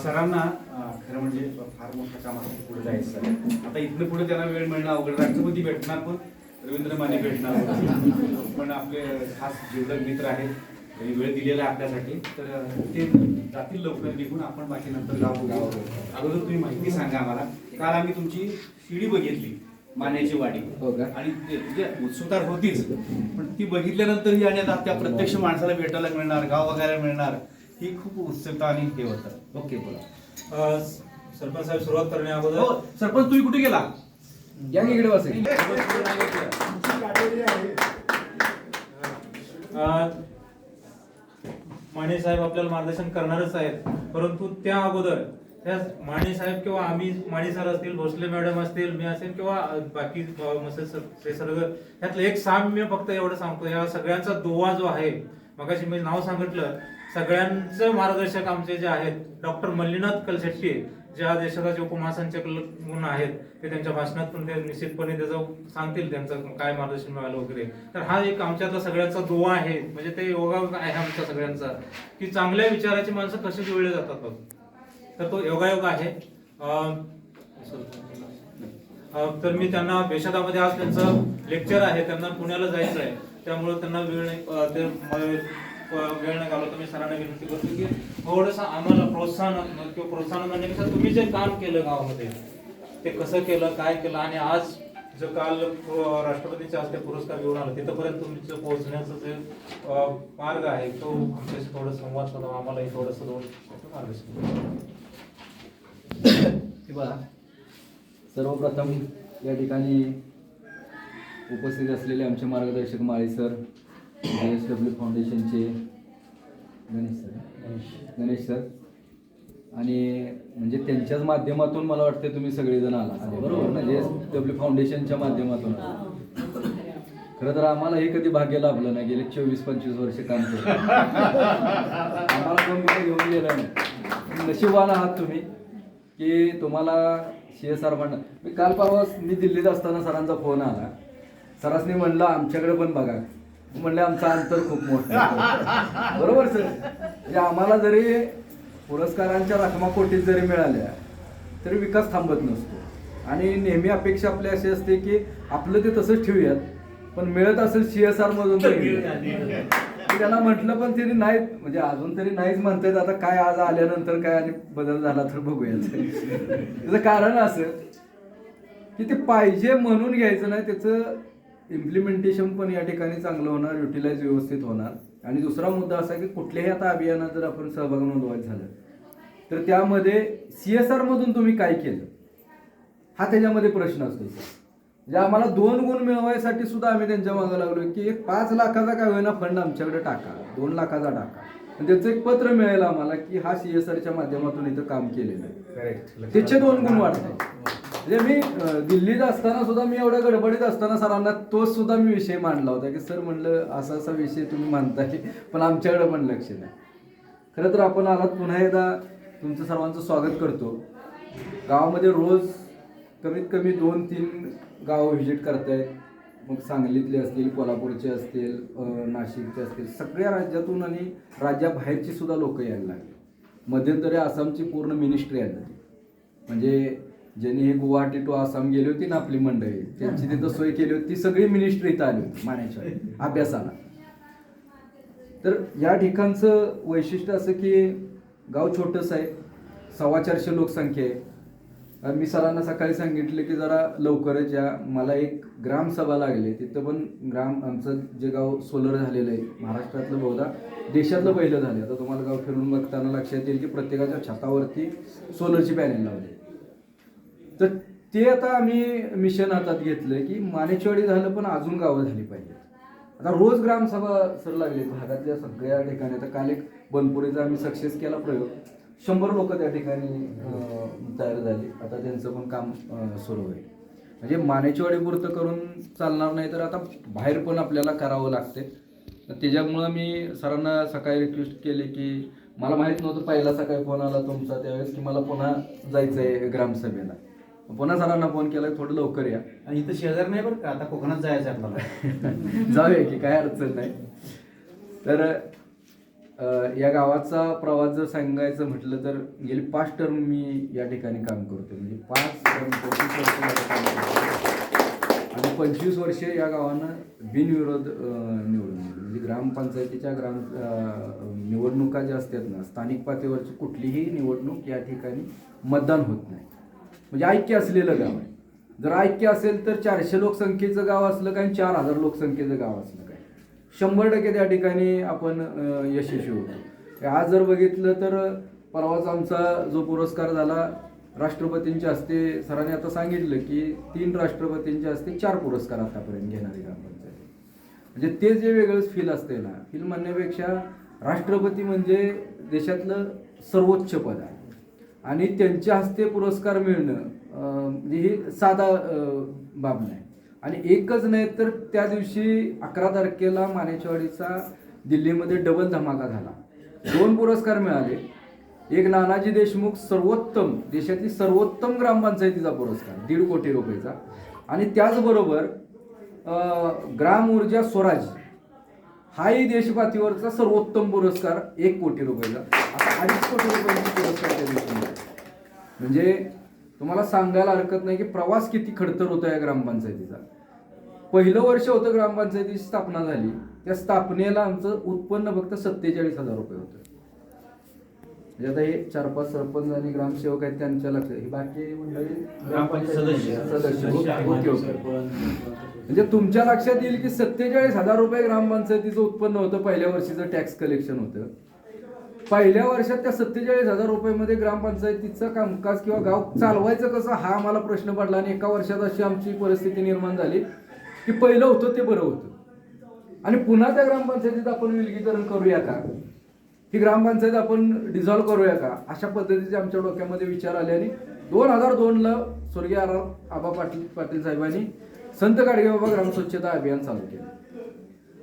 सरांना खरं म्हणजे फार मोठ्या कामासाठी पुढे जायचं आहे. आता इथनं पुढे त्यांना वेळ मिळणं अवघड, राष्ट्रपती भेटणार पण रवींद्र माने भेटणार पण आपले खास जीवलग मित्र आहेत, त्यांनी वेळ दिलेला आहे आपल्यासाठी, तर ते जातील लवकर निघून. आपण बाकी नंतर गाव अगोदर तुम्ही माहिती सांगा आम्हाला. काल आम्ही तुमची शिडी बघितली मान्याची वाडी, आणि म्हणजे उत्सुकता होतीच, पण ती बघितल्यानंतर ही आणि आता त्या प्रत्यक्ष माणसाला भेटायला मिळणार, गाव बघायला मिळणार, ही खूप उत्सुकता आणि हे होतं. ओके, बोला. सरपंच साहेब, सुरुवात करण्या अगोदर सरपंच तुम्ही कुठे गेला? या इकडे बसा. माने साहेब आपल्याला मार्गदर्शन करणारच आहेत, परंतु त्या अगोदर त्या माने साहेब किंवा आम्ही, माने सर असतील, भोसले मॅडम असतील, मी असेल किंवा बाकी सर्व, त्यातलं एक साम्य फक्त एवढं सांगतो, या सगळ्यांचा दुवा जो आहे, मगाशी मी नाव सांगितलं, सगळ्यांचे मार्गदर्शक आमचे जे आहेत डॉक्टर मल्लीनाथ कलशेट्टी, ज्या देशाचे उपमहासंचालक म्हणून आहेत, ते त्यांच्या भाषणात पण ते निश्चितपणे त्याचं सांगतील, त्यांचं काय मार्गदर्शन मिळालं वगैरे. तर हा एक आमच्यातला सगळ्यांचा दुवा आहे, म्हणजे ते योगायोग आहे आमच्या सगळ्यांचा, की चांगल्या विचाराची माणसं कशी जुळले जातात बघ. तर तो योगायोग आहे. तर मी त्यांना बेशदामध्ये, आज त्यांचं लेक्चर आहे, त्यांना पुण्याला जायचं आहे, त्यामुळे त्यांना वेळ नाही घालवतो. मी सरांना विनंती करतो की थोडंसं आम्हाला प्रोत्साहन म्हणण्यापेक्षा तुम्ही जे काम केलं गावामध्ये, ते कसं केलं, काय केलं, आणि आज जो काल राष्ट्रपतींच्या हस्ते पुरस्कार घेऊन आला, तिथपर्यंत तुमचं पोहोचण्याचं जे मार्ग आहे, तो आमच्याशी थोडं संवाद साधा, आम्हालाही थोडंसं मार्गदर्शन. सर्वप्रथम या ठिकाणी उपस्थित असलेले आमचे मार्गदर्शक माळी सर, JSW फाउंडेशनचे गणेश सर, आणि म्हणजे त्यांच्याच माध्यमातून मला वाटते तुम्ही सगळेजण आला, बरोबर ना? JSW फाउंडेशनच्या माध्यमातून. खरं तर आम्हाला हे कधी भाग्य लाभलं नाही, गेले 24-25 वर्ष काम केलं, आम्हाला कोण कुठे घेऊन गेलं नाही. नशीबवान आहात तुम्ही की तुम्हाला CSR फंड. मी काल परवा मी दिल्लीत असताना सरांचा फोन आला, सरांनी म्हणलं आमच्याकडे पण बघा, म्हणले आमचं अंतर खूप मोठं आहे. बरोबर सर, म्हणजे आम्हाला जरी पुरस्कारांच्या रकमापोटीत जरी मिळाल्या तरी विकास थांबत नसतो, आणि नेहमी अपेक्षा आपली अशी असते की आपलं ते तसंच ठेवूयात, पण मिळत असेल CSR मधून त्यांना म्हटलं, पण त्यांनी नाहीत, म्हणजे अजून तरी नाहीच म्हणतात. आता काय आज आल्यानंतर काय आणि बदल झाला तर बघूयात. त्याचं कारण असं की ते पाहिजे म्हणून घ्यायचं नाही, त्याचं इम्प्लिमेंटेशन पण या ठिकाणी चांगलं होणार, युटिलाइज व्यवस्थित होणार. आणि दुसरा मुद्दा असा की कुठल्याही आता अभियानात जर आपण सहभाग नोंदवायचं झालं तर त्यामध्ये CSR मधून तुम्ही काय केलं हा त्याच्यामध्ये प्रश्न असतो. म्हणजे आम्हाला 2 गुण मिळवायसाठी सुद्धा आम्ही त्यांच्या मागं लागलो की 5 लाखाचा काय होईना फंड आमच्याकडे टाका, 2 लाखाचा टाका. त्याचं एक पत्र मिळालं आम्हाला की हा CSRच्या माध्यमातून इथं काम केलेलं आहे, त्याचे 2 गुण वाढतात. म्हणजे मी दिल्लीत असताना सुद्धा, मी एवढ्या गडबडीत असताना सरांना तोच सुद्धा मी विषय मांडला होता की सर म्हणलं असा असा विषय तुम्ही मानताय, पण आमच्याकडे पण लक्ष नाही. खरं तर आपण आलात, पुन्हा एकदा तुमचं सर्वांचं स्वागत करतो. गावामध्ये रोज कमीत कमी 2-3 गावं व्हिजिट करतायत, मग सांगलीतले असतील, कोल्हापूरचे असतील, नाशिकचे असतील, सगळ्या राज्यातून आणि राज्याबाहेरची सुद्धा लोक यायला लागली. मध्यंतरी आसामची पूर्ण मिनिस्ट्री आली होती, म्हणजे ज्यांनी हे गुवाहाटी टू आसाम गेली होती ना आपली मंडळी, त्यांची तिथं सोय केली होती, ती सगळी मिनिस्ट्री इथं आली होती मान्याच्या अभ्यासाला. तर या ठिकाणचं वैशिष्ट्य असं की गाव छोटंसं आहे, 425 लोकसंख्या आहे. मी सरांना सकाळी सांगितलं की जरा लवकरच या, मला एक ग्रामसभा लागली, तिथं पण आमचं जे गाव सोलर झालेलं आहे, महाराष्ट्रातलं बहुधा देशातलं पहिलं झालं. आता तुम्हाला गाव फिरून बघताना लक्षात येईल की प्रत्येकाच्या छतावरती सोलरची पॅनेल लावली. तर ते आता आम्ही मिशन हातात घेतलं की मानेचवाडी झालं पण अजून गावं झाली पाहिजे. आता रोज ग्रामसभा सर लागली भागातल्या सगळ्या ठिकाणी. आता काल एक बनपुरीचा आम्ही सक्सेस केला प्रयोग, 100 लोक त्या ठिकाणी तयार झाली. आता त्यांचं पण काम सुरू होईल. म्हणजे मानेचवाडीपुरतं करून चालणार नाही, तर आता बाहेर पण आपल्याला करावं लागते. त्याच्यामुळं मी सरांना सकाळी रिक्वेस्ट केली की मला माहीत नव्हतं, पहिला सकाळी फोन आला तुमचा त्यावेळेस की मला पुन्हा जायचं आहे ग्रामसभेला. पुन्हा सरांना फोन केला थोडं लवकर या. आणि इथं शेजार नाही बरं का, आता कोकणात जायचं आपल्याला. जाऊया की, काय अडचण नाही. तर या गावाचा प्रवास जर सांगायचं म्हटलं तर गेली 5 टर्म मी या ठिकाणी काम करतो. म्हणजे 5 टर्म 25 वर्ष झालं काम करतो आणि 25 वर्षे या गावानं बिनविरोध निवडून दिली. म्हणजे ग्रामपंचायतीच्या निवडणुका ज्या असतात ना, स्थानिक पातळीवरची कुठलीही निवडणूक या ठिकाणी मतदान होत नाही. म्हणजे ऐक्य असलेलं गाव आहे. जर ऐक्य असेल तर 400 लोकसंख्येचं गाव असलं काय, 4000 लोकसंख्येचं गाव असलं काय, 100% त्या ठिकाणी आपण यशस्वी होतो. आज जर बघितलं तर परवाच आमचा जो पुरस्कार झाला राष्ट्रपतींच्या हस्ते, सरांनी आता सांगितलं की 3 राष्ट्रपतींच्या हस्ते 4 पुरस्कार आतापर्यंत घेणारी ग्रामपंचायत. म्हणजे ते जे वेगळंच फील असते ना, फील म्हणण्यापेक्षा राष्ट्रपती म्हणजे देशातलं सर्वोच्च पद आहे आणि त्यांच्या हस्ते पुरस्कार मिळणं म्हणजे ही साधा बाब नाही. आणि एकच नाही तर त्या दिवशी 11 तारखेला मानेचवाडीचा दिल्लीमध्ये डबल धमाका झाला. 2 पुरस्कार मिळाले. एक नानाजी देशमुख सर्वोत्तम, देशातली सर्वोत्तम ग्रामपंचायतीचा पुरस्कार 1.5 कोटी रुपयाचा आणि त्याचबरोबर ग्राम ऊर्जा स्वराज हाही देशपातळीवरचा सर्वोत्तम पुरस्कार 1 कोटी रुपयाचा. आता 2.5 कोटी रुपयांचा पुरस्कार त्या दिवशी मिळाला. म्हणजे तुम्हाला सांगायला हरकत नाही की प्रवास किती खडतर होता या ग्रामपंचायतीचा. पहिलं वर्ष होतं ग्रामपंचायतीची स्थापना झाली, त्या स्थापनेला आमचं उत्पन्न फक्त 47,000 रुपये होतं. म्हणजे आता हे 4-5 सरपंच आणि ग्रामसेवक आहेत त्यांच्या लक्षात, ही बाकी मंडळी सदस्य म्हणजे तुमच्या लक्षात येईल की 47,000 रुपये ग्रामपंचायतीचं उत्पन्न होतं. पहिल्या वर्षीचं टॅक्स कलेक्शन होतं. पहिल्या वर्षात त्या 47,000 रुपयामध्ये ग्रामपंचायतीचं कामकाज किंवा गाव चालवायचं कसं हा आम्हाला प्रश्न पडला. आणि एका वर्षात अशी आमची परिस्थिती निर्माण झाली की पहिलं होतं ते बरं होतं आणि पुन्हा त्या ग्रामपंचायतीत आपण विलगीकरण करूया का, ही ग्रामपंचायत आपण डिझॉल्व्ह करूया का, अशा पद्धतीचे आमच्या डोक्यामध्ये विचार आले. आणि 2002ला स्वर्गीय आबा पाटील साहेबांनी संत गाडगेबाबा ग्राम स्वच्छता अभियान चालू केलं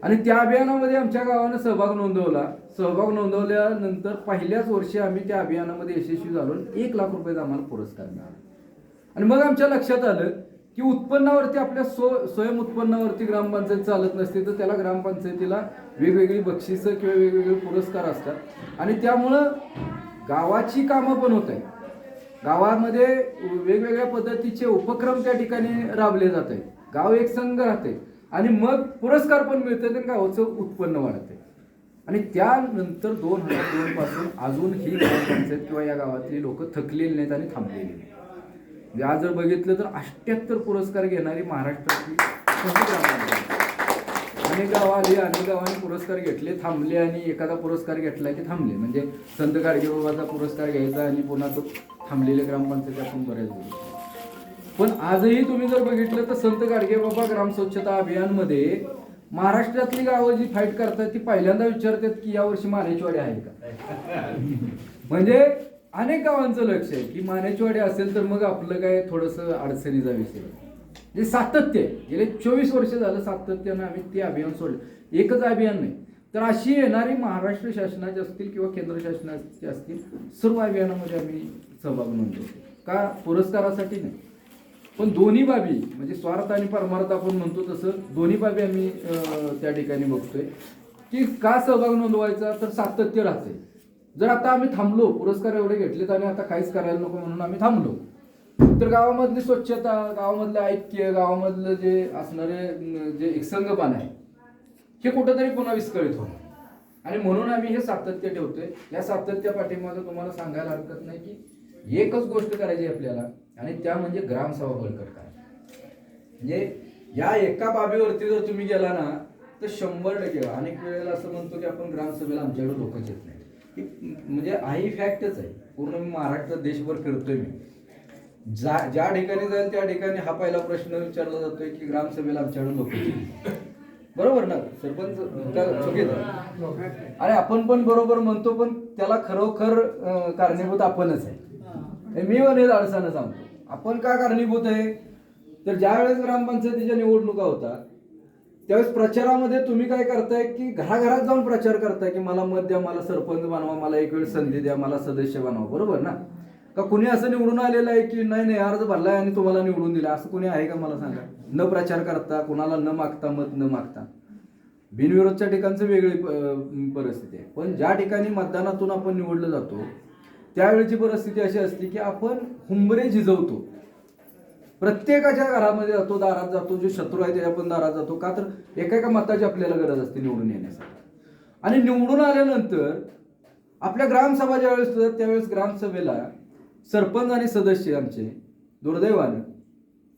आणि त्या अभियानामध्ये आमच्या गावानं सहभाग नोंदवला. सहभाग नोंदवल्यानंतर पहिल्याच वर्षी आम्ही त्या अभियानामध्ये यशस्वी झालो. 1 लाख रुपयाचा आम्हाला पुरस्कार मिळाला. आणि मग आमच्या लक्षात आलं की उत्पन्नावरती आपल्या स्वयं उत्पन्नावरती ग्रामपंचायत चालत नसते, तर त्याला ग्रामपंचायतीला वेगवेगळी बक्षिसं किंवा वेगवेगळे पुरस्कार असतात आणि त्यामुळं गावाची कामं पण होत आहेत. गावामध्ये वेगवेगळ्या पद्धतीचे उपक्रम त्या ठिकाणी राबले जात आहेत. गाव एक संघ राहते आणि मग पुरस्कार पण मिळते आणि गावाचं उत्पन्न वाढते. आणि त्यानंतर 2002 पासून अजून ही ग्रामपंचायत किंवा या गावातली लोक थकलेली नाहीत आणि थांबलेली नाहीत. आज जर बघितलं तर 78 पुरस्कार घेणारी महाराष्ट्रातली अनेक गावांनी पुरस्कार घेतले, थांबले आणि एखादा पुरस्कार घेतला की थांबले. म्हणजे संत गाडगेबाबाचा पुरस्कार घ्यायचा आणि पुन्हा तो थांबलेले ग्रामपंचायत आपण बऱ्याच बघितलं. पण आजही तुम्ही जर बघितलं तर संत गाडगेबाबा ग्राम स्वच्छता अभियानमध्ये महाराष्ट्रातली गावं जी फाईट करतात ती पहिल्यांदा विचारतात की यावर्षी मानेचवाडी आहे का. म्हणजे अनेक गावांचं लक्ष आहे की मानेचवाडी असेल तर मग आपलं काय थोडंसं अडचणीचा विषय. म्हणजे सातत्य गेले 24 वर्ष झालं सातत्यानं आम्ही ते अभियान सोडलं. एकच अभियान नाही तर अशी येणारी महाराष्ट्र शासनाचे असतील किंवा केंद्र शासनाचे असतील सर्व अभियानामध्ये आम्ही सहभाग नोंदवतो. का पुरस्कारासाठी नाही पण दोन्ही बाबी म्हणजे स्वार्थ आणि परमार्थ आपण म्हणतो तसं दोन्ही बाबी आम्ही त्या ठिकाणी बघतोय की का सहभाग नोंदवायचा तर सातत्य राहते. जर आता आम्ही थांबलो पुरस्कार एवढे घेतलेत आणि आता काहीच करायला नको म्हणून आम्ही थांबलो तर गावामधली स्वच्छता, गावामधलं ऐक्य, गावामधलं जे असणारे जे एकसंघपण आहे हे कुठंतरी पुन्हा विस्कळीत होणार. आणि म्हणून आम्ही हे सातत्य ठेवतोय. या सातत्या पाठीमागे तुम्हाला सांगायला हरकत नाही की एकच गोष्ट करायची आपल्याला आणि त्या म्हणजे ग्रामसभा बळकट करायची. म्हणजे या एका बाबीवरती जर तुम्ही गेला ना तर 100% अनेक वेळेला असं म्हणतो की आपण ग्रामसभेला आमच्याकडे लोकच येत नाही. म्हणजे ही फॅक्टच आहे. पूर्ण मी महाराष्ट्रात देशभर फिरतोय. मी ज्या ठिकाणी जाईल त्या ठिकाणी हा पहिला प्रश्न विचारला जातोय की ग्रामसभेला आमच्याकडे लोक बरोबर ना सरपंच चुकीचं आणि आपण पण बरोबर म्हणतो पण त्याला खरोखर कारणीभूत आपणच आहे. मी अनेक अडचण सांगतो आपण का कारणीभूत आहे तर ज्या वेळेस ग्रामपंचायतीच्या निवडणुका होतात त्यावेळेस प्रचारामध्ये तुम्ही काय करताय की घराघरात जाऊन प्रचार करताय की मला मत द्या, मला सरपंच बनवा, मला एक वेळ संधी द्या, मला सदस्य बनवा. बरोबर ना. का कुणी असं निवडून आलेलं आहे की नाही नाही अर्ज भरलाय आणि तुम्हाला निवडून दिला असं कुणी आहे का मला सांगा. न प्रचार करता कुणाला न मागता मत न मागता बिनविरोधच्या ठिकाणचं वेगळी परिस्थिती आहे. पण ज्या ठिकाणी मतदानातून आपण निवडलं जातो त्यावेळेची परिस्थिती अशी असते की आपण हुंबरे झिजवतो. प्रत्येकाच्या घरामध्ये जातो, दारात जातो, जो शत्रू आहे त्याच्या पण दारात जातो. का तर एका मताची आपल्याला गरज असते निवडून येण्यासाठी. आणि निवडून आल्यानंतर आपल्या ग्रामसभा ज्यावेळेस होतात त्यावेळेस ग्रामसभेला सरपंच आणि सदस्य आमचे दुर्दैवानं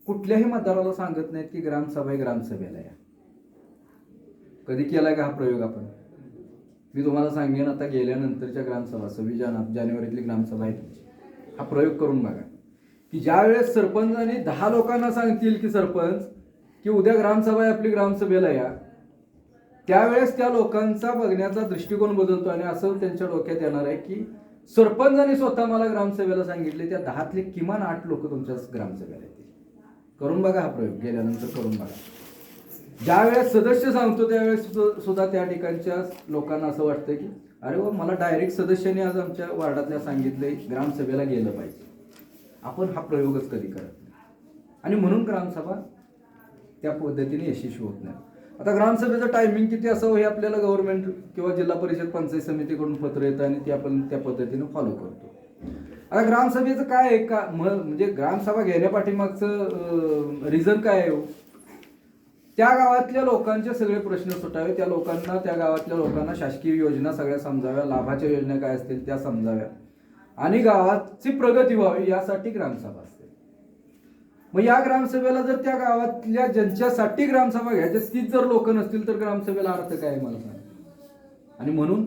कुठल्याही मतदाराला सांगत नाहीत की ग्रामसभा आहे, ग्रामसभेला या. कधी केलाय का हा प्रयोग आपण? मी तुम्हाला सांगेन आता गेल्यानंतरच्या ग्रामसभा 26 जानेवारीतली ग्रामसभा आहे तुमची, हा प्रयोग करून बघा की ज्या वेळेस सरपंचाने 10 लोकांना सांगतील की सरपंच की उद्या ग्रामसभा आहे आपली, ग्रामसभेला या, त्यावेळेस त्या लोकांचा बघण्याचा दृष्टिकोन बदलतो आणि असं त्यांच्या डोक्यात येणार आहे की सरपंचाने स्वतः मला ग्रामसभेला सांगितले, त्या 10तले किमान 8 लोक तुमच्या ग्रामसभेला येतील. करून बघा हा प्रयोग, गेल्यानंतर करून बघा. ज्या वेळेस सदस्य सांगतो त्यावेळेस सुद्धा त्या ठिकाणच्या लोकांना असं वाटतं की अरे वा, मला डायरेक्ट सदस्याने आज आमच्या वार्डातल्या सांगितले ग्रामसभेला गेलं पाहिजे. आपण हा प्रयोगच कधी करत नाही आणि म्हणून ग्रामसभा त्या पद्धतीने यशस्वी होत नाही. आता ग्रामसभेचं टायमिंग किती असावं हे आपल्याला गव्हर्नमेंट किंवा जिल्हा परिषद पंचायत समितीकडून पत्र येतं आणि ते आपण त्या पद्धतीनं फॉलो करतो. आता ग्रामसभेचं काय आहे का म्हणजे ग्रामसभा घेण्यापाठीमागचं रिझन काय आहे? त्या गावातल्या लोकांचे सगळे प्रश्न सुटावे, त्या गावातल्या लोकांना शासकीय योजना सगळ्या समजाव्या, लाभाच्या योजना काय असतील त्या समजाव्या आणि गावाची प्रगती व्हावी यासाठी ग्रामसभा असते. मग या ग्रामसभेला जर त्या गावातल्या ज्यांच्यासाठी ग्रामसभा घ्यायच्या तीच जर लोक नसतील तर ग्रामसभेला अर्थ काय आहे मला सांगा. आणि म्हणून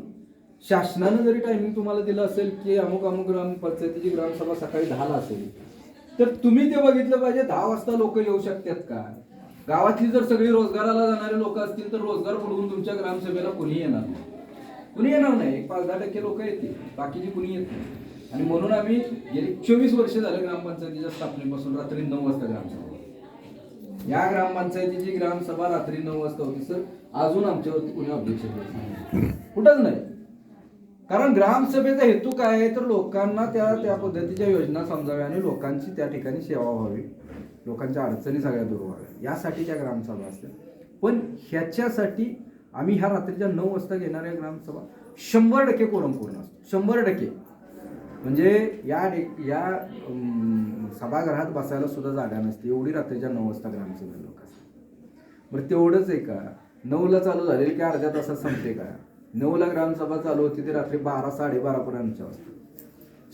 शासनानं जरी टायमिंग तुम्हाला दिलं असेल की अमुक अमुक ग्रामपंचायतीची ग्रामसभा सकाळी 10ला असेल तर तुम्ही ते बघितलं पाहिजे 10 वाजता लोक येऊ शकतात का? गावातली जर सगळी रोजगाराला जाणारे लोक असतील तर रोजगार बुडवून तुमच्या ग्रामसभेला कुणी येणार नाही. कुणी येणार नाही, 5-10% लोक येतील, बाकीची कुणी येत नाही. आणि म्हणून आम्ही गेली 24 वर्ष झाले ग्रामपंचायतीच्या स्थापनेपासून रात्री 9 वाजता ग्रामसभा. या ग्रामपंचायतीची ग्रामसभा रात्री 9 वाजता होती सर. अजून आमच्यावरती कुणी ऑब्जेक्शन देत नाही, कुठंच नाही. कारण ग्रामसभेचा हेतू काय आहे तर लोकांना त्या पद्धतीच्या योजना समजाव्या आणि लोकांची त्या ठिकाणी सेवा व्हावी, लोकांच्या अडचणी सगळ्या दूर व्हाव्या यासाठी त्या ग्रामसभा असतात. पण ह्याच्यासाठी आम्ही ह्या रात्रीच्या 9 वाजता घेणाऱ्या ग्रामसभा 100% कोरम पूर्ण असतो. 100% म्हणजे या सभागृहात बसायला सुद्धा जागा नसते, एवढी रात्रीच्या 9 वाजता ग्रामसभेला लोक असतात. बरं तेवढंच आहे का? 9ला चालू झालेली की अर्ध्या तासात संपते का? 9ला ग्रामसभा चालू होती ते रात्री 12-12:30 पर्यंत वाजता.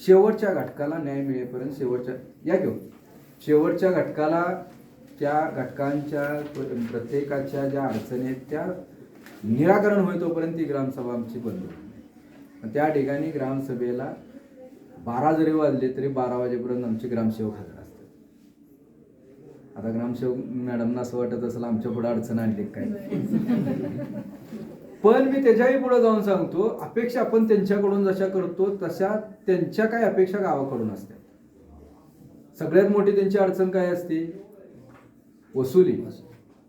शेवटच्या घटकाला न्याय मिळेपर्यंत शेवटच्या घटकाला त्या घटकांच्या प्रत्येकाच्या ज्या अडचणी आहेत त्या निराकरण होईल तोपर्यंत ती ग्रामसभा आमची बंद होती. त्या ठिकाणी ग्रामसभेला 12 जरी वाजले तरी 12 वाजेपर्यंत आमचे ग्रामसेवक हजर असतात. आता ग्रामसेवक मॅडमना असं वाटत असेल आमच्या पुढे अडचण आणली काय, पण मी त्याच्याही पुढे जाऊन सांगतो अपेक्षा आपण त्यांच्याकडून जशा करतो तशा त्यांच्या काय अपेक्षा गावाकडून असतात. सगळ्यात मोठी त्यांची अडचण काय असते? वसुली.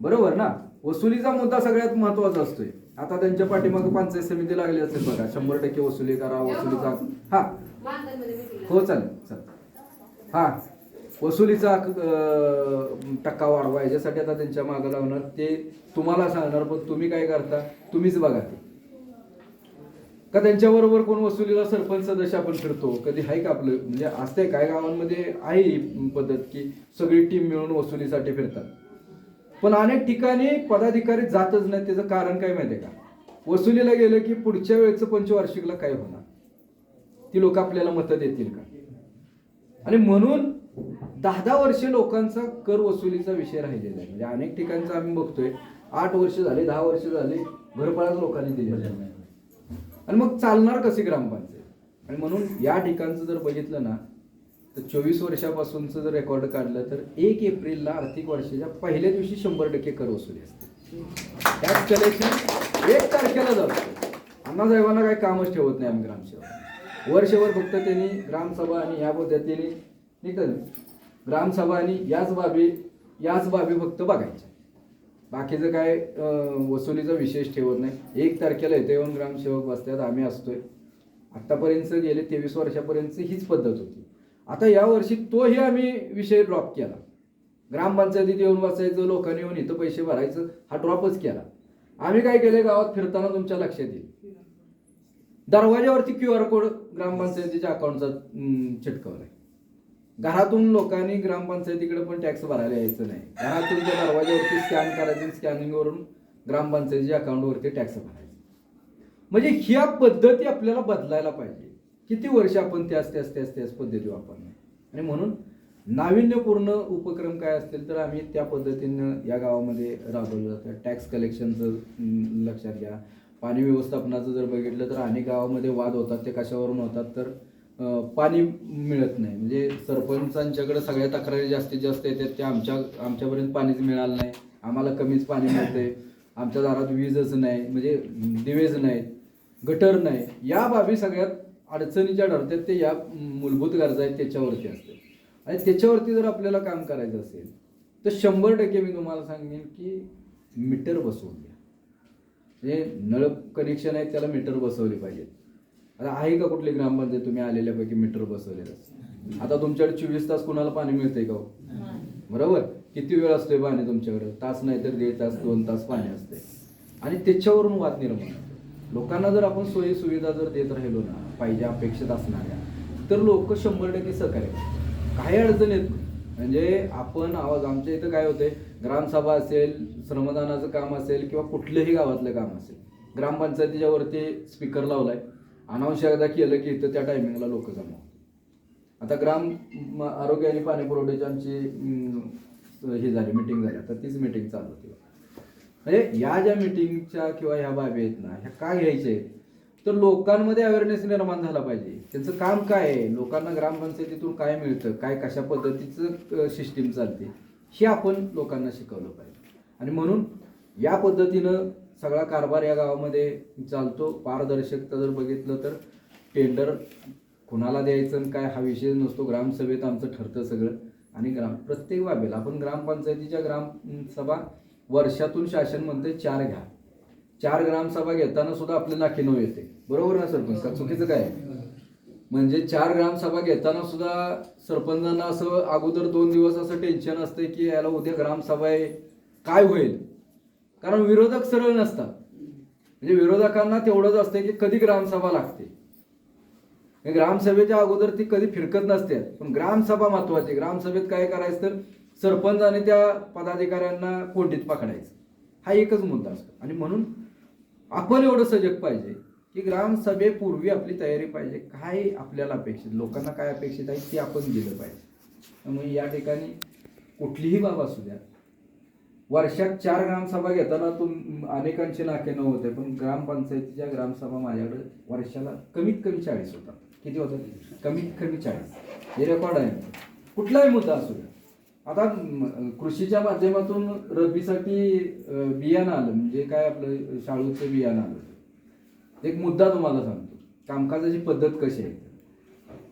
बरोबर ना? वसुलीचा मुद्दा सगळ्यात महत्वाचा असतोय. आता त्यांच्या पाठीमागे पंचायत समिती लागली असेल बघा, 100% वसुली करा, वसुलीचा हो चालेल हा वसुलीचा टक्का वाढवा याच्यासाठी आता त्यांच्या मागे लावणार, ते तुम्हाला सांगणार. पण तुम्ही काय करता? तुम्हीच बघा ते का त्यांच्याबरोबर कोण वसुलीला सरपंच सदस्य आपण फिरतो कधी आहे का? आपलं म्हणजे असते काय गावांमध्ये आहे ही पद्धत की सगळी टीम मिळून वसुलीसाठी फिरतात. पण अनेक ठिकाणी पदाधिकारी जातच नाही. त्याचं कारण काय माहिती आहे का? वसुलीला गेलं की पुढच्या वेळेचं पंचवार्षिकला काय होणार, ती लोक आपल्याला मतं देतील का? आणि म्हणून 10 वर्षे लोकांचा कर वसुलीचा विषय राहिलेला आहे. म्हणजे अनेक ठिकाणचं आम्ही बघतोय 8 वर्ष झाले, 10 वर्ष झाले, भरपाळाच लोकांनी दिलेला नाही. आणि मग चालणार कशी ग्रामपंचायत? आणि म्हणून या ठिकाणचं जर बघितलं ना तर 24 वर्षापासूनचं जर रेकॉर्ड काढलं तर 1 एप्रिलला आर्थिक वर्षाच्या पहिल्या दिवशी 100% कर वसुली असते. त्याच कलेक्शन 1 तारखेला जातो. अण्णासाहेबांना काही कामच ठेवत नाही आम्ही ग्रामसेवक. वर्षभर फक्त त्यांनी ग्रामसभा आणि या पद्धतीने निघतात. ग्रामसभा आणि याच बाबी फक्त बघायच्या, बाकीचं काय वसुलीचा विशेष ठेवत नाही. 1 तारखेला इथे येऊन ग्रामसेवक बसतात, आम्ही असतोय. आतापर्यंत गेले 23 वर्षापर्यंत हीच पद्धत होती. आता यावर्षी तोही आम्ही विषय ड्रॉप केला. ग्रामपंचायतीत येऊन बसायचं, लोकांनी येऊन इथं पैसे भरायचं, हा ड्रॉपच केला. आम्ही काय केले, गावात फिरताना तुमच्या लक्षात येईल, दरवाजावरती QR कोड ग्रामपंचायतीच्या अकाउंटचा चिटकवलाय. घरातून लोकांनी ग्रामपंचायतीकडे पण टॅक्स भरायला यायचं नाही. घरातून त्या दरवाजावरती स्कॅन करायचं, स्कॅनिंगवरून ग्रामपंचायतीच्या अकाउंटवरती टॅक्स भरायचा. म्हणजे ह्या पद्धती आपल्याला बदलायला पाहिजे. किती वर्ष आपण त्याच पद्धती वापरणार. आणि म्हणून नाविन्यपूर्ण उपक्रम काय असतील तर आम्ही त्या पद्धतीनं या गावामध्ये राबवलं जातं. टॅक्स कलेक्शनचं लक्षात घ्या. पाणी व्यवस्थापनाचं जर बघितलं तर अनेक गावामध्ये वाद होतात. ते कशावरून होतात तर पाणी मिळत नाही. म्हणजे सरपंचांच्याकडे सगळ्या तक्रारी जास्तीत जास्त येतात, त्या आमच्यापर्यंत पाणीच मिळालं नाही, आम्हाला कमीच पाणी मिळते, आमच्या दारात वीजच नाही, म्हणजे दिवेच नाहीत, गटर नाही. या बाबी सगळ्यात अडचणीच्या ठरतात. ते या मूलभूत गरजा आहेत त्याच्यावरती असते. आणि त्याच्यावरती जर आपल्याला काम करायचं असेल तर 100% मी तुम्हाला सांगेन की मीटर बसवून द्या. म्हणजे नळ कनेक्शन आहे त्याला मीटर बसवले पाहिजेत. आता आहे का कुठली ग्रामपंचायत तुम्ही आलेल्यापैकी मीटर बसवलेलं? आता तुमच्याकडे 24 तास कुणाला पाणी मिळतंय का? बरोबर. किती वेळ असतोय पाणी तुमच्याकडे? तास नाही तर 1.5 तास 2 तास पाणी असते. आणि त्याच्यावरून वाद निर्माण होतो. लोकांना जर आपण सोयी सुविधा जर देत राहिलो ना पाहिजे अपेक्षित असणाऱ्या, तर लोक 100% सहकार्य करतात. काही अडचण येत नाही. म्हणजे आपण आवाज, आमच्या इथं काय होते, ग्रामसभा असेल, श्रमदानाचं काम असेल किंवा कुठलंही गावातलं काम असेल, ग्रामपंचायतीच्या वरती स्पीकर लावलाय, अनाऊन्स एकदा केलं की इथं त्या टायमिंगला लोक जमा होतात. आता ग्राम आरोग्य आणि पाणी पुरवठ्याची आमची ही झाली, मिटिंग झाली. आता तीच मिटिंग चालू होती. म्हणजे या ज्या मिटिंगच्या किंवा ह्या बाबी आहेत ना, ह्या काय घ्यायच्या आहेत तर लोकांमध्ये अवेअरनेस निर्माण झाला पाहिजे. त्यांचं काम काय आहे, लोकांना ग्रामपंचायतीतून काय मिळतं, काय कशा पद्धतीचं सिस्टीम चालते, हे आपण लोकांना शिकवलं पाहिजे. आणि म्हणून या पद्धतीनं सगळा कारभार या गावामध्ये चालतो. पारदर्शकता जर बघितलं तर टेंडर कुणाला द्यायचं काय हा विषय नसतो. ग्रामसभेत आमचं ठरतं सगळं. आणि प्रत्येक बाबीला आपण ग्रामपंचायतीच्या ग्रामसभा वर्षातून शासन म्हणते 4 घ्या. 4 ग्रामसभा घेताना सुद्धा आपल्या नाकी नऊ येते. बरोबर ना सरपंच? का चुकीचं काय? म्हणजे 4 ग्रामसभा घेताना सुद्धा सरपंचांना असं अगोदर 2 दिवस असं टेन्शन असते की याला उद्या ग्रामसभा आहे काय होईल. कारण विरोधक सरळ नसतात. म्हणजे विरोधकांना तेवढंच असते की कधी ग्रामसभा लागते. ग्रामसभेच्या अगोदर ती कधी फिरकत नसते. पण ग्रामसभा महत्वाची. ग्रामसभेत काय करायचं तर सरपंच आणि त्या पदाधिकाऱ्यांना कोंडीत पकडायचं, हा एकच मुद्दा असतो. आणि म्हणून आपण एवढं सजग पाहिजे की ग्रामसभेपूर्वी आपली तयारी पाहिजे. काय आपल्याला अपेक्षित, लोकांना काय अपेक्षित आहे ते आपण दिलं पाहिजे. त्यामुळे या ठिकाणी कुठलीही बाब असू द्या, वर्षात 4 ग्रामसभा घेताना अनेकांचे नाके न होते. पण ग्रामपंचायतीच्या ग्रामसभा माझ्याकडे वर्षाला कमीत कमी 40 होतात. किती होतात? कमीत कमी 40. हे रेकॉर्ड आहे. कुठलाही मुद्दा असू द्या. आता कृषीच्या माध्यमातून रब्बीसाठी बियाणं आलं, म्हणजे काय आपलं शाळूचं बियाणं आलं. एक मुद्दा तुम्हाला सांगतो, कामकाजाची पद्धत कशी आहे.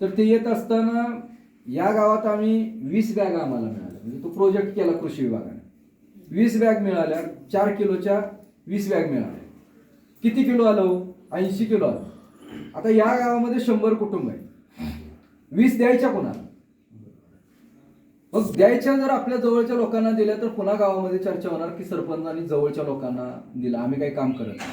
तर ते येत असताना या गावात आम्ही 20 बॅग आम्हाला मिळाल्या. म्हणजे तो प्रोजेक्ट केला कृषी विभागाने. 20 बॅग मिळाल्या. 4 किलोच्या 20 बॅग मिळाल्या. किती किलो आलं? 80 किलो आलं. आता या गावामध्ये 100 कुटुंब आहे. 20 द्यायच्या कोणाला? मग द्यायच्या जर आपल्या जवळच्या लोकांना दिल्या तर पुन्हा गावामध्ये चर्चा होणार की सरपंचांनी जवळच्या लोकांना दिला, आम्ही काही काम करत नाही.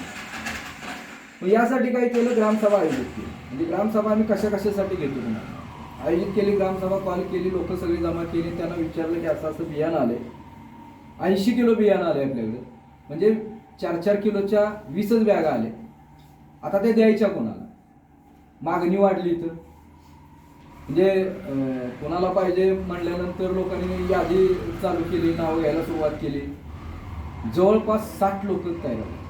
मग यासाठी काय केलं, ग्रामसभा आयोजित केली. म्हणजे ग्रामसभा आम्ही कशासाठी घेतो तुम्हाला आयोजित केली. ग्रामसभा कॉल केली, लोक सगळी जमा केली. त्यांना विचारलं की असं बियाणं आले, 80 किलो बियाणं आले आपल्याकडे. म्हणजे 4 किलोच्या 20च बॅगा आले. आता ते द्यायच्या कोणाला? मागणी वाढली इथं. म्हणजे कोणाला पाहिजे म्हणल्यानंतर लोकांनी यादी चालू केली, नावं घ्यायला सुरुवात केली. जवळपास 60 लोक तयार झाले.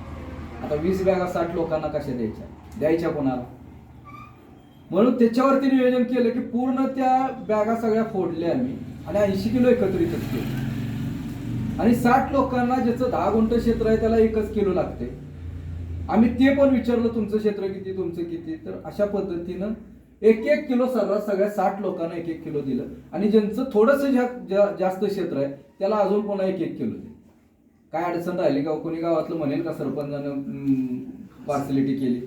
आता 20 बॅगा 60 लोकांना कशा द्यायच्या कोणाला? म्हणून त्याच्यावरती नियोजन केलं की पूर्ण त्या बॅगा सगळ्या फोडल्या आम्ही आणि 80 किलो एकत्रितच केले. आणि 60 लोकांना ज्याचं 10 गुंठ क्षेत्र आहे त्याला 1 किलो लागते. आम्ही ते पण विचारलं तुमचं क्षेत्र किती, तुमचं किती. तर अशा पद्धतीनं 1 किलो सर्रास सगळ्या 60 लोकांना 1 किलो दिलं. आणि ज्यांचं थोडंसं जास्त क्षेत्र आहे त्याला अजून पुन्हा 1 किलो दिलं. काय अडचण राहिली का? कोणी गावातलं म्हणेल का सरपंचानं पार्सलिटी केली?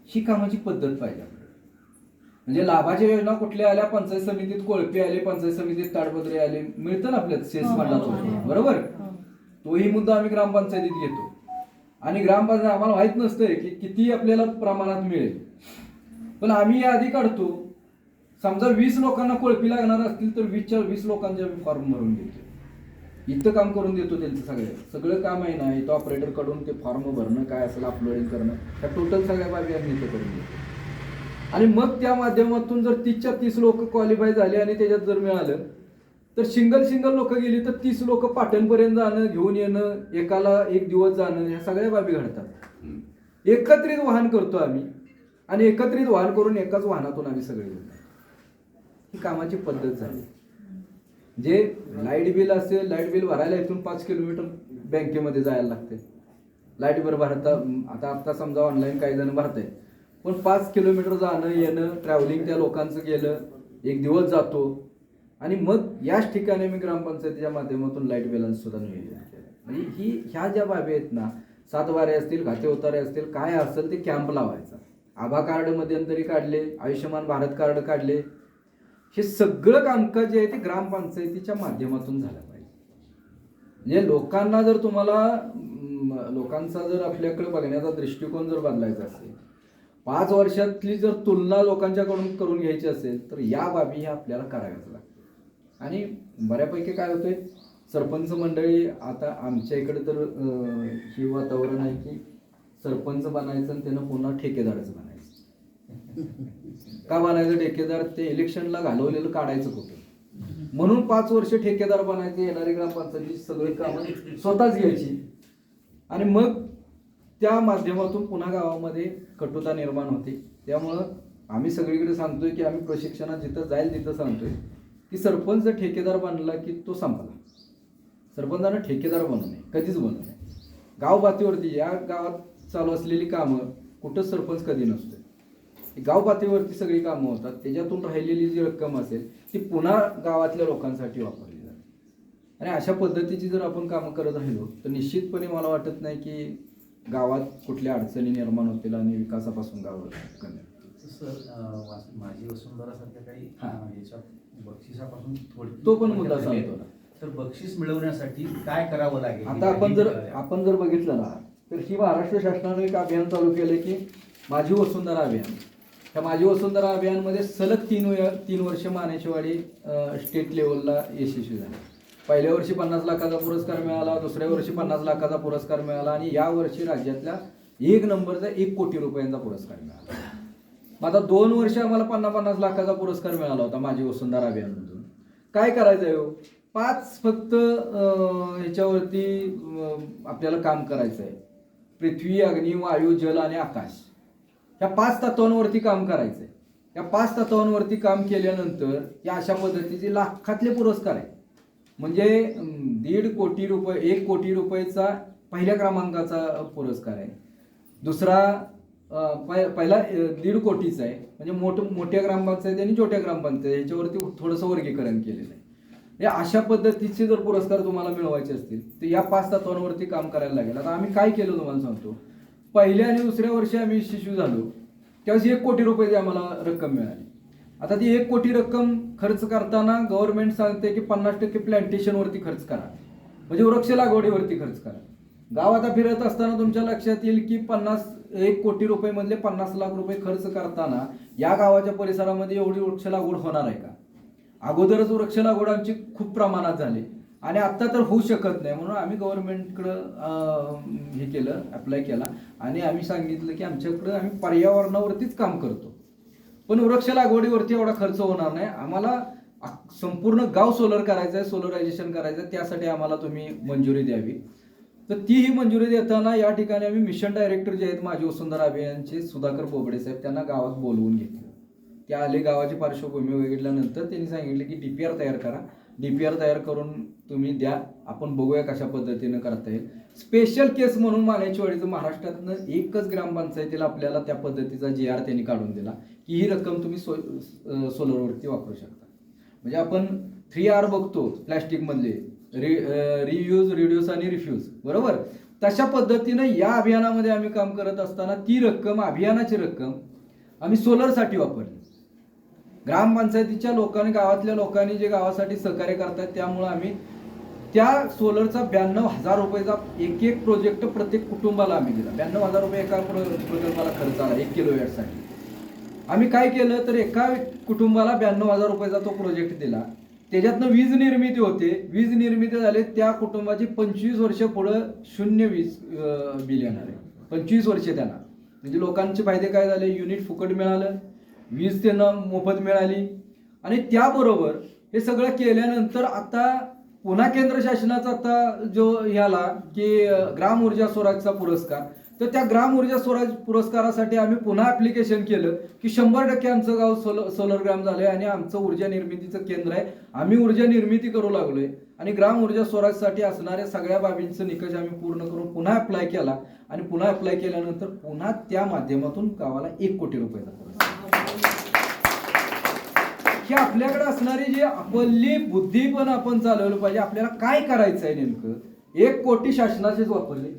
ही कामाची पद्धत पाहिजे. म्हणजे लाभाच्या योजना कुठल्या आल्या? पंचायत समितीत कोळपे आले, पंचायत समितीत ताडपत्रे आले, मिळतं ना आपल्यात सेस फंडातून. बरोबर. तोही मुद्दा आम्ही ग्रामपंचायतीत घेतो. आणि ग्रामपंचायत आम्हाला माहित नसतंय की किती आपल्याला प्रमाणात मिळेल, पण आम्ही यादी काढतो. समजा 20 लोकांना कोळपी लागणार असतील तर 20 लोकांचे आम्ही फॉर्म भरून देतो. इथं काम करून देतो त्यांचं सगळं काम आहे ना, इथं ऑपरेटर कडून ते फॉर्म भरणं काय असेल अपलोडिंग करणं, त्या टोटल सगळ्या बाबी आम्ही इथं करून देतो. आणि मग त्या माध्यमातून जर 30च्या 30 लोक क्वालिफाय झाले आणि त्याच्यात जर मिळालं तर सिंगल लोक गेली तर 30 लोक पाटणपर्यंत जाणं, घेऊन येणं, एकाला 1 दिवस जाणं, ह्या सगळ्या बाबी घडतात. एकत्रित वाहन करतो आम्ही आणि एकत्रित वाहन करून एकाच वाहनातून आम्ही सगळे घेतो. ही कामाची पद्धत झाली. जे लाईट बिल असेल, लाईट बिल भरायला इथून 5 किलोमीटर बँकेमध्ये जायला लागते. लाईट बिल भरता आता समजा ऑनलाईन काही जण भरताय, पण 5 किलोमीटर जाणं येणं, ट्रॅव्हलिंग त्या लोकांचं गेलं, 1 दिवस जातो. आणि मग याच ठिकाणी मी ग्रामपंचायतीच्या माध्यमातून लाईट बिलांचं सुद्धा नियोजन केलं. म्हणजे ह्या ज्या बाबी आहेत ना, 7 वारे असतील, खाते उतारे असतील, काय असेल ते कॅम्प लावायचा. आभा कार्ड मध्यंतरी काढले, आयुष्यमान भारत कार्ड काढले. हे सगळं कामकाज जे आहे ते ग्रामपंचायतीच्या माध्यमातून झालं पाहिजे. म्हणजे लोकांना जर लोकांचा जर आपल्याकडे बघण्याचा दृष्टिकोन जर बदलायचा असेल, 5 वर्षातली जर तुलना लोकांच्याकडून करून घ्यायची असेल तर या बाबी ह्या आपल्याला कराव्याच लागतात. आणि बऱ्यापैकी काय होतंय, सरपंच मंडळी आता आमच्या इकडे तर हे वातावरण आहे की सरपंच बनायचं आणि त्यानं पुन्हा ठेकेदारच बनायचं. का बनायचं ठेकेदार? ते इलेक्शनला घालवलेलं काढायचं कुठं, म्हणून 5 वर्ष ठेकेदार बनायचे. येणारी ग्रामपंचायतीची सगळी कामं स्वतःच घ्यायची आणि मग त्या माध्यमातून पुन्हा गावामध्ये कटुता निर्माण होते. त्यामुळं आम्ही सगळीकडे सांगतोय की आम्ही प्रशिक्षणात जिथं जाईल तिथं सांगतोय की सरपंच जर ठेकेदार बनला की तो संपला. सरपंचानं ठेकेदार बनू नये, कधीच बनू नये. गाव पातळीवरती या गावात चालू असलेली कामं कुठंच सरपंच कधी नसते. गाव पातळीवरती सगळी कामं होतात, त्याच्यातून राहिलेली जी रक्कम असेल ती पुन्हा गावातल्या लोकांसाठी वापरली जाते. आणि अशा पद्धतीची जर आपण कामं करत राहिलो तर निश्चितपणे मला वाटत नाही की गावात कुठल्या अडचणी निर्माण होतील आणि विकासापासून गाव कमी. सर माझी वसुंधरासारख्या काही याच्या बक्षिसापासून तो पण मुद्दा सांगतो ना. तर बक्षीस मिळवण्यासाठी काय करावं लागेल? आता आपण जर बघितलं ना तर ही महाराष्ट्र शासनाने एक अभियान चालू केलं की माझी वसुंधरा अभियान. त्या माझी वसुंधरा अभियानमध्ये सलग 3 वर्ष मानेचीवाडी स्टेट लेवलला यशस्वी झाले. पहिल्या वर्षी 50 लाखाचा पुरस्कार मिळाला, दुसऱ्या वर्षी 50 लाखाचा पुरस्कार मिळाला आणि या वर्षी राज्यातल्या 1 नंबरचा 1 कोटी रुपयांचा पुरस्कार मिळाला. मग आता 2 वर्ष आम्हाला 50 लाखाचा पुरस्कार मिळाला होता माझी वसुंधरा अभियानमधून. काय करायचं आहे? 5 फक्त ह्याच्यावरती आपल्याला काम करायचं आहे. पृथ्वी, अग्नी, वायू, जल आणि आकाश या 5 तत्वांवरती काम करायचं आहे. या 5 तत्वांवरती काम केल्यानंतर या अशा पद्धतीचे लाखातले पुरस्कार आहे. म्हणजे 1.5 कोटी रुपये, 1 कोटी रुपयेचा पहिल्या क्रमांकाचा पुरस्कार आहे. दुसरा पहिला 1.5 कोटीचा आहे. म्हणजे मोठ्या ग्रामपंचायत आणि छोट्या ग्रामपंचायत याच्यावरती थोडंसं वर्गीकरण केलेलं आहे. या अशा पद्धतीचे जर पुरस्कार तुम्हाला मिळवायचे असतील तर या 5 तत्वांवरती काम करायला लागेल. आता आम्ही काय केलं तुम्हाला सांगतो. पहिल्या आणि दुसऱ्या वर्षी आम्ही यशस्वी झालो त्यावेळेस 1 कोटी रुपयाची आम्हाला रक्कम मिळाली. आता ती 1 कोटी रक्कम खर्च करताना गव्हर्नमेंट सांगते की 50% प्लांटेशनवरती खर्च करा, म्हणजे वृक्ष लागवडीवरती खर्च करा. गाव आता फिरत असताना तुमच्या लक्षात येईल की 1 कोटी रुपये मधले 50 लाख रुपये खर्च करताना या गावाच्या परिसरामध्ये एवढी वृक्ष लागवड होणार आहे का? अगोदरच वृक्ष लागवड आमची खूप प्रमाणात झाली आणि आता तर होऊ शकत नाही. म्हणून आम्ही गव्हर्नमेंटकडं हे केलं, अप्लाय केला आणि आम्ही सांगितलं की आमच्याकडं आम्ही पर्यावरणावरतीच काम करतो पण वृक्ष लागवडीवरती एवढा खर्च होणार नाही. आम्हाला संपूर्ण गाव सोलर करायचं आहे, सोलरायझेशन करायचं आहे, त्यासाठी आम्हाला तुम्ही मंजुरी द्यावी. तर ती ही मंजुरी देताना या ठिकाणी आम्ही मिशन डायरेक्टर जे आहेत माझी वसुंधरा अभियानचे सुधाकर बोबडे साहेब त्यांना गावात बोलवून घेतलं. ते आले, गावाची पार्श्वभूमी बघितल्यानंतर त्यांनी सांगितले की DPR तयार करा, DPR तयार करून तुम्ही द्या, आपण बघूया कशा पद्धतीनं करता येईल. स्पेशल केस म्हणून मानेचीवाडीचं महाराष्ट्रातनं एकच ग्रामपंचायतीला आपल्याला त्या पद्धतीचा GR त्यांनी काढून दिला की ही रक्कम तुम्ही सोलरवरती वापरू शकता. म्हणजे आपण 3R बघतो प्लॅस्टिकमधले, रियूज, रिड्यूस आणि रिफ्यूज, बरोबर? तशा पद्धतीनं या अभियानामध्ये आम्ही काम करत असताना ती रक्कम, अभियानाची रक्कम आम्ही सोलरसाठी वापरली. ग्रामपंचायतीच्या लोकांनी, गावातल्या लोकांनी जे गावासाठी सहकार्य करतात त्यामुळे आम्ही त्या सोलरचा 92,000 रुपयाचा एक प्रोजेक्ट प्रत्येक कुटुंबाला आम्ही दिला. 92,000 रुपये एका प्रकल्पाला खर्च आला 1 किलोवॅटसाठी. आम्ही काय केलं तर एका कुटुंबाला 92,000 रुपयाचा तो प्रोजेक्ट दिला. त्याच्यातनं वीज निर्मिती होते. वीज निर्मिती झाले त्या कुटुंबाची 25 वर्ष पुढं 0 वीज बिल येणार आहे. 25 वर्ष त्यांना, म्हणजे लोकांचे फायदे काय झाले, युनिट फुकट मिळालं, वीज त्यांना मोफत मिळाली. आणि त्याबरोबर हे सगळं केल्यानंतर आता पुन्हा केंद्र शासनाचा आता जो ह्याला की ग्राम ऊर्जा स्वराजचा पुरस्कार, तर त्या ग्राम ऊर्जा स्वराज पुरस्कारासाठी आम्ही पुन्हा ऍप्लिकेशन केलं की 100% आमचं गाव सोलर ग्राम झालंय आणि आमचं ऊर्जा निर्मितीचं केंद्र आहे. आम्ही ऊर्जा निर्मिती करू लागलोय आणि ग्राम ऊर्जा स्वराजसाठी असणाऱ्या सगळ्या बाबींचं निकष आम्ही पूर्ण करून पुन्हा अप्लाय केला आणि पुन्हा अप्लाय केल्यानंतर पुन्हा त्या माध्यमातून गावाला 1 कोटी रुपयाचा पुरस्कार. ही आपल्याकडे असणारी जी आपली बुद्धी पण आपण चालवलं पाहिजे. आपल्याला काय करायचं आहे नेमकं, 1 कोटी शासनाचेच वापरले,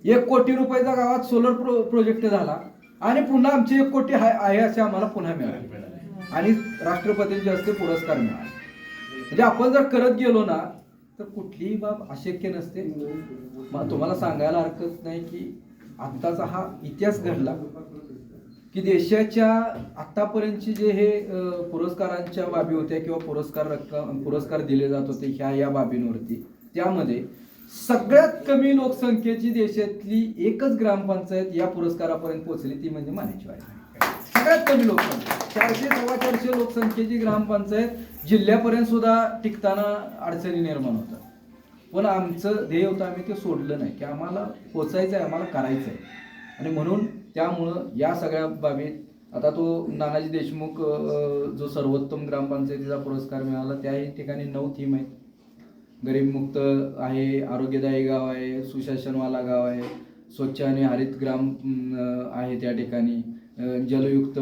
1 कोटी रुपयाचा गावात सोलर प्रोजेक्ट झाला आणि पुन्हा आमचे 1 कोटी आहे असे आम्हाला पुन्हा मिळाले आणि राष्ट्रपतींच्या हस्ते पुरस्कार मिळाला. म्हणजे आपण जर करत गेलो ना तर कुठलीही बाब अशक्य नसते. तुम्हाला सांगायला हरकत नाही की आत्ताचा हा इतिहास घडला की देशाच्या आतापर्यंतची जे हे पुरस्कारांच्या बाबी होत्या किंवा पुरस्कार दिले जात होते ह्या बाबींवरती, त्यामध्ये सगळ्यात कमी लोकसंख्येची देशातली एकच ग्रामपंचायत या पुरस्कारापर्यंत पोहोचली, ती म्हणजे मानेचवाडी. सगळ्यात कमी लोकसंख्या, 400-450 लोकसंख्येची ग्रामपंचायत जिल्ह्यापर्यंत सुद्धा टिकताना अडचणी निर्माण होतात. पण आमचं ध्येय होतं, आम्ही ते सोडलं नाही की आम्हाला पोचायचं आहे, आम्हाला करायचं आहे. आणि म्हणून त्यामुळं या सगळ्या बाबीत आता तो नानाजी देशमुख जो सर्वोत्तम ग्रामपंचायतीचा पुरस्कार मिळाला, त्याही ठिकाणी 9 थीम आहेत. गरीबमुक्त आहे, आरोग्यदायी गाव आहे, सुशासनवाला गाव आहे, स्वच्छ आणि हरित ग्राम आहे त्या ठिकाणी, जलयुक्त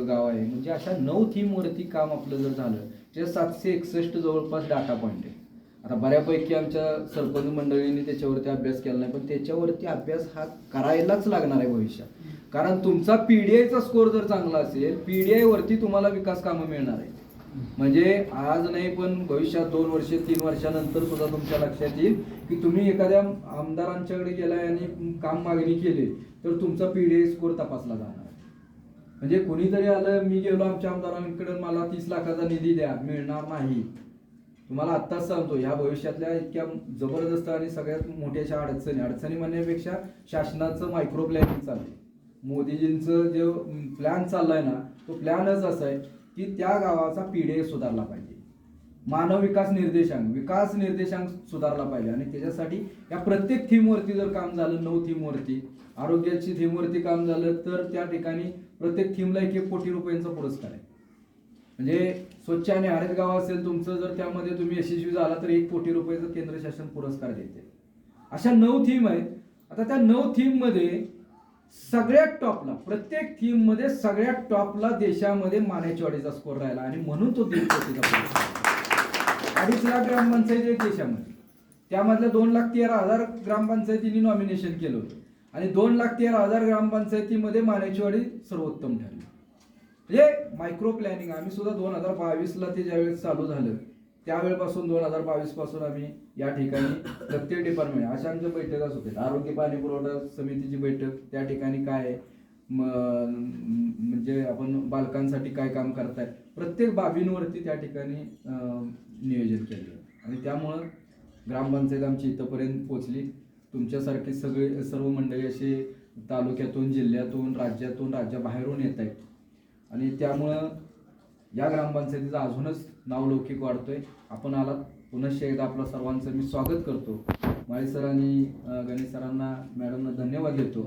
गाव आहे. म्हणजे अशा 9 थीमवरती काम आपलं जर झालं, त्या 761 जवळपास डाटा पॉईंट आहे. आता बऱ्यापैकी आमच्या सरपंच मंडळींनी त्याच्यावरती अभ्यास केला नाही, पण त्याच्यावरती अभ्यास हा करायलाच लागणार आहे भविष्यात. कारण तुमचा PDIचा स्कोर जर चांगला असेल, PDI वरती तुम्हाला विकास कामं मिळणार आहे. म्हणजे आज नाही पण भविष्यात 2 वर्ष 3 वर्षानंतर सुद्धा तुमच्या लक्षात येईल की तुम्ही एखाद्या आमदारांच्याकडे गेलाय आणि काम मागणी केली तर तुमचा PDI स्कोर तपासला जाणार. म्हणजे कोणीतरी आलं, मी गेलो आमच्या आमदारांकडे, मला 30 लाखाचा निधी द्या, मिळणार नाही. तुम्हाला आत्ताच सांगतो, ह्या भविष्यातल्या इतक्या जबरदस्त आणि सगळ्यात मोठ्याशा अडचणी म्हणण्यापेक्षा शासनाचं मायक्रो प्लॅनिंग चालू आहे. मोदीजींचं जे प्लॅन चाललाय ना, तो प्लॅनच असा आहे की त्या गावाचा PDI सुधारला पाहिजे, मानव विकास निर्देशांक सुधारला पाहिजे. आणि त्याच्यासाठी या प्रत्येक थीमवरती जर काम झालं, 9 थीमवरती, आरोग्याची थीमवरती काम झालं, तर त्या ठिकाणी प्रत्येक थीमला 1 कोटी रुपयांचा पुरस्कार आहे. म्हणजे स्वच्छ आणि हरित गाव असेल तुमचं, जर त्यामध्ये तुम्ही यशस्वी झाला तर 1 कोटी रुपयाचा केंद्र शासन पुरस्कार देते. अशा 9 थीम आहेत. आता त्या 9 थीम मध्ये सगळ्यात टॉपला, प्रत्येक थीम मध्ये सगळ्यात टॉपला देशामध्ये मानेचवाडीचा स्कोर राहिला आणि म्हणून तो 1.5 कोटीचा पुरस्कार. 2.5 लाख ग्रामपंचायती आहेत देशामध्ये, त्यामधल्या 2,13,000 ग्रामपंचायतींनी नॉमिनेशन केलं होतं आणि 2,13,000 ग्रामपंचायतीमध्ये मानेचवाडी सर्वोत्तम ठरली. म्हणजे मायक्रो प्लॅनिंग आम्ही सुद्धा 2022ला ते ज्यावेळेस चालू झालं त्यावेळेपासून 2022 पासून आम्ही या ठिकाणी प्रत्येक डिपार्टमेंट अशा आमच्या बैठकाच होते. आरोग्य पाणी पुरवठा समितीची बैठक, त्या ठिकाणी काय आहे म्हणजे आपण बालकांसाठी काय काम करताय, प्रत्येक बाबींवरती त्या ठिकाणी नियोजन केलं आणि त्यामुळं ग्रामपंचायत आमची इथंपर्यंत पोचली. तुमच्यासारखे सर्व मंडळी असे तालुक्यातून, जिल्ह्यातून, राज्याबाहेरून येत आहेत आणि त्यामुळं या ग्रामपंचायतीचं अजूनच नावलौकिक वाढतोय. आपण आलात, पुनश्च एकदा आपलं सर्वांचं मी स्वागत करतो. माळी सर आणि गणेश सरांना, मॅडमना धन्यवाद देतो.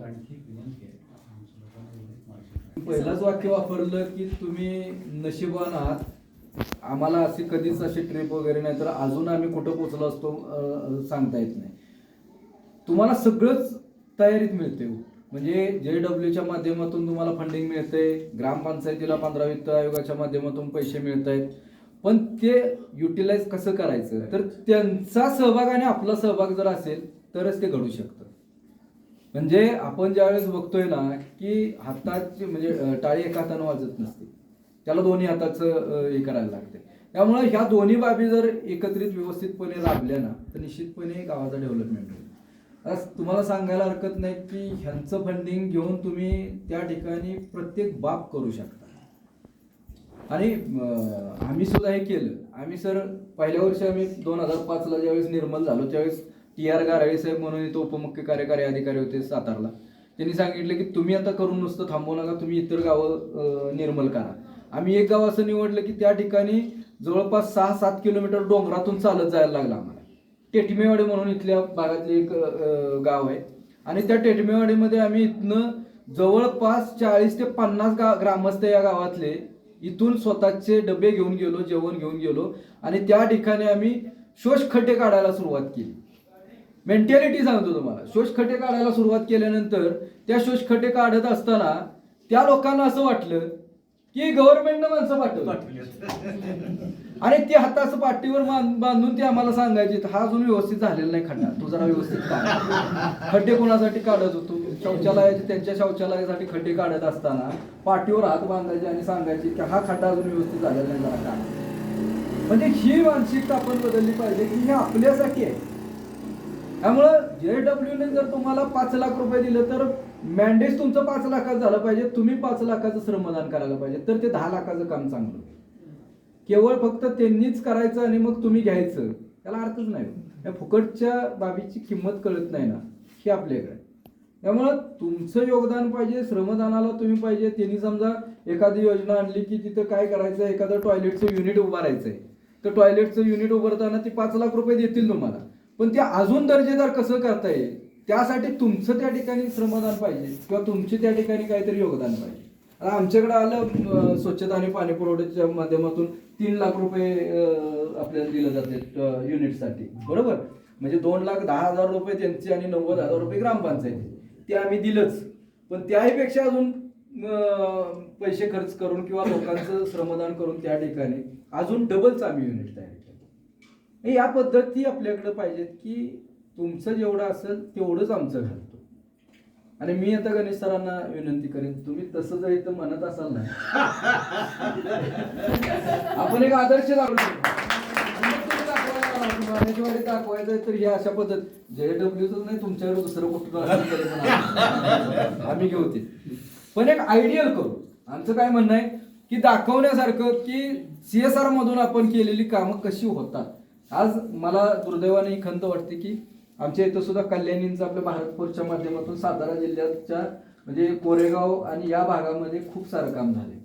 पहिलंच वाक्य वापरलं की तुम्ही नशिबान आहात. आम्हाला अशी कधीच अशी ट्रिप वगैरे नाही तर अजून आम्ही कुठं पोहोचलो असतो सांगता येत नाही. तुम्हाला सगळंच तयारीत मिळते. म्हणजे JWच्या माध्यमातून तुम्हाला फंडिंग मिळते, ग्रामपंचायतीला 15 वित्त आयोगाच्या माध्यमातून पैसे मिळत आहेत. पण ते युटिलाइज कसं करायचं, तर त्यांचा सहभाग आणि आपला सहभाग जर असेल तरच ते घडू शकतं. म्हणजे आपण ज्यावेळेस बघतोय ना की हाताची म्हणजे टाळी एका हातानं वाजत नसते, त्याला दोन्ही हाताचं हे करायला लागते. त्यामुळे ह्या दोन्ही बाबी जर एकत्रित व्यवस्थितपणे राबल्या ना तर निश्चितपणे गावाचं डेव्हलपमेंट होईल. आता तुम्हाला सांगायला हरकत नाही की ह्यांचं फंडिंग घेऊन तुम्ही त्या ठिकाणी प्रत्येक बाब करू शकता. आणि आम्ही सुद्धा हे केलं. आम्ही सर पहिल्या वर्षी आम्ही 2005ला ज्यावेळेस निर्मल झालो त्यावेळेस TR गाराळे साहेब म्हणून इथं उपमुख्य कार्यकारी अधिकारी होते सातारला. त्यांनी सांगितलं की तुम्ही आता करून नुसतं थांबवू नका, तुम्ही इतर गावं निर्मल करा. आम्ही एक गाव असं निवडलं की त्या ठिकाणी जवळपास 6-7 किलोमीटर डोंगरातून चालत जायला लागलं आम्हाला. टेटमेवाडी म्हणून इथल्या भागातले एक गाव आहे आणि त्या टेटमेवाडीमध्ये आम्ही इथनं जवळपास 40 ते 50 ग्रामस्थ या गावातले इथून स्वतःचे डबे घेऊन गेलो, जेवण घेऊन गेलो आणि त्या ठिकाणी आम्ही शोषखड्डे काढायला सुरुवात केली. मेंटॅलिटी सांगतो तुम्हाला. शोषखड्डे काढायला सुरुवात केल्यानंतर त्या शोषखड्डे काढत असताना त्या लोकांना असं वाटलं की गव्हर्नमेंटनं माणसं पाठवली आणि ते हाताचं पाठीवर बांधून ते आम्हाला सांगायचे हा अजून व्यवस्थित झालेला नाही खड्डा, तो जरा व्यवस्थित काढ. खड्डे कोणासाठी काढत होतो? शौचालयाचे, त्यांच्या शौचालयासाठी खड्डे काढत असताना पाठीवर हात बांधायचे आणि सांगायचे की हा खड्डा अजून व्यवस्थित झालेला नाही, जरा काढ. म्हणजे ही मानसिकता आपण बदलली पाहिजे की हे आपल्यासाठी आहे. त्यामुळं JW ने जर तुम्हाला 5 लाख रुपये दिले तर मॅन्डेट तुमचं 5 लाखाचं झालं पाहिजे, तुम्ही 5 लाखाचं श्रमदान करायला पाहिजे, तर ते 10 लाखाचं काम चांगलं होईल. केवळ फक्त त्यांनीच करायचं आणि मग तुम्ही घ्यायचं त्याला अर्थच नाही. या फुकटच्या बाबीची किंमत कळत नाही ना, हे आपल्याकडे. त्यामुळं तुमचं योगदान पाहिजे, श्रमदानाला तुम्ही पाहिजे. त्यांनी समजा एखादी योजना आणली की तिथं काय करायचं, एखादं टॉयलेटचं युनिट उभारायचंय तर टॉयलेटचं युनिट उभारताना ती 5 लाख रुपये देतील तुम्हाला, पण ते अजून दर्जेदार कसं करता येईल त्यासाठी तुमचं त्या ठिकाणी श्रमदान पाहिजे किंवा तुमचे त्या ठिकाणी काहीतरी योगदान पाहिजे. आता आमच्याकडे आलं स्वच्छता आणि पाणी पुरवठ्याच्या माध्यमातून 3 लाख रुपये आपल्याला दिले जाते युनिटसाठी, बरोबर. म्हणजे 2,10,000 रुपये त्यांचे आणि 90,000 रुपये ग्रामपंचायती, ते आम्ही दिलंच. पण त्याहीपेक्षा अजून पैसे खर्च करून किंवा लोकांचं श्रमदान करून त्या ठिकाणी अजून डबलच आम्ही युनिट तयार केलं. या पद्धती आपल्याकडे पाहिजेत की तुमचं जेवढं असेल तेवढंच आमचं घालतो. आणि मी आता गणेश सरांना विनंती करेन, तुम्ही तसं जर इथं म्हणत असाल ना आपण एक आदर्श लागू मानेश्वरी दाखवायचं तर ही अशा पद्धत JWच नाही तुमच्याकडे दुसरं कुठं आम्ही घेऊ ते. पण एक आयडियल करू. आमचं काय म्हणणं आहे की दाखवण्यासारखं की CSR मधून आपण केलेली कामं कशी होतात. आज मला दुर्दैवाने ही खंत वाटते की आमच्या इथं सुद्धा कल्याणींचं आपल्या भारतपूरच्या माध्यमातून सातारा जिल्ह्याच्या म्हणजे कोरेगाव आणि या भागामध्ये खूप सारं काम झाले.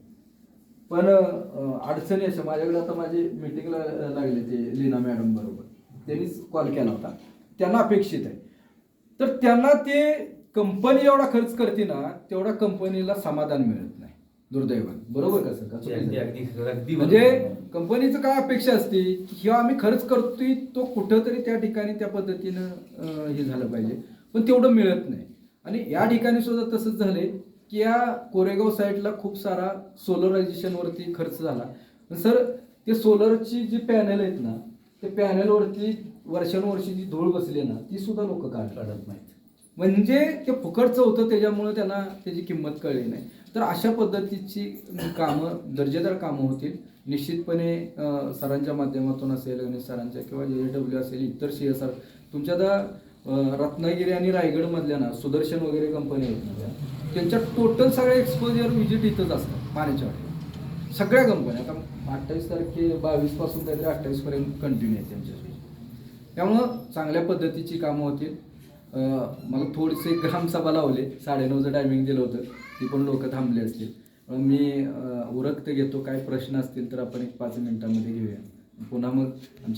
पण अडचणी अशा माझ्याकडे आता माझी मीटिंगला लागले ते लीना मॅडम बरोबर, त्यांनीच कॉल केला होता. त्यांना अपेक्षित आहे तर त्यांना ते कंपनी एवढा खर्च करते ना तेवढा कंपनीला समाधान मिळत नाही दुर्दैवाने, बरोबर का सर? म्हणजे कंपनीचं काय अपेक्षा असते की आम्ही खर्च करतोय तो कुठंतरी त्या ठिकाणी त्या पद्धतीनं हे झालं पाहिजे, पण तेवढं मिळत नाही. आणि या ठिकाणी सुद्धा तसंच झालंय की या कोरेगाव साईडला खूप सारा सोलरायझेशनवरती खर्च झाला. सर ते सोलरची जी पॅनल आहेत ना ते पॅनलवरती वर्षानुवर्षी जी धूळ बसली ना ती सुद्धा लोक काढत नाहीत. म्हणजे ते फुकटचं होतं त्याच्यामुळे त्यांना त्याची किंमत कळली नाही. तर अशा पद्धतीची कामं दर्जेदार कामं होतील निश्चितपणे. सरांच्या माध्यमातून असेल, गणेश सरांच्या किंवा JW असेल, इतर CSR तुमच्या आता रत्नागिरी आणि रायगडमधल्या ना सुदर्शन वगैरे कंपनी आहेत ना त्यांच्या टोटल सगळ्या एक्सपोजर व्हिजिट इथंच असतात पाण्याच्या सगळ्या कंपन्या. आता 28 तारखे 22 पासून काहीतरी 28 पर्यंत कंटिन्यू आहे त्यांच्याशी. त्यामुळं चांगल्या पद्धतीची कामं होतील. मला थोडीसे ग्रामसभा लावले, 9:30चं टायमिंग दिलं होतं, ती पण लोक थांबले असतील. मी उरकत घेतो, काय प्रश्न असतील तर आपण एक 5 मिनिटांमध्ये घेऊया. पुन्हा मग आमची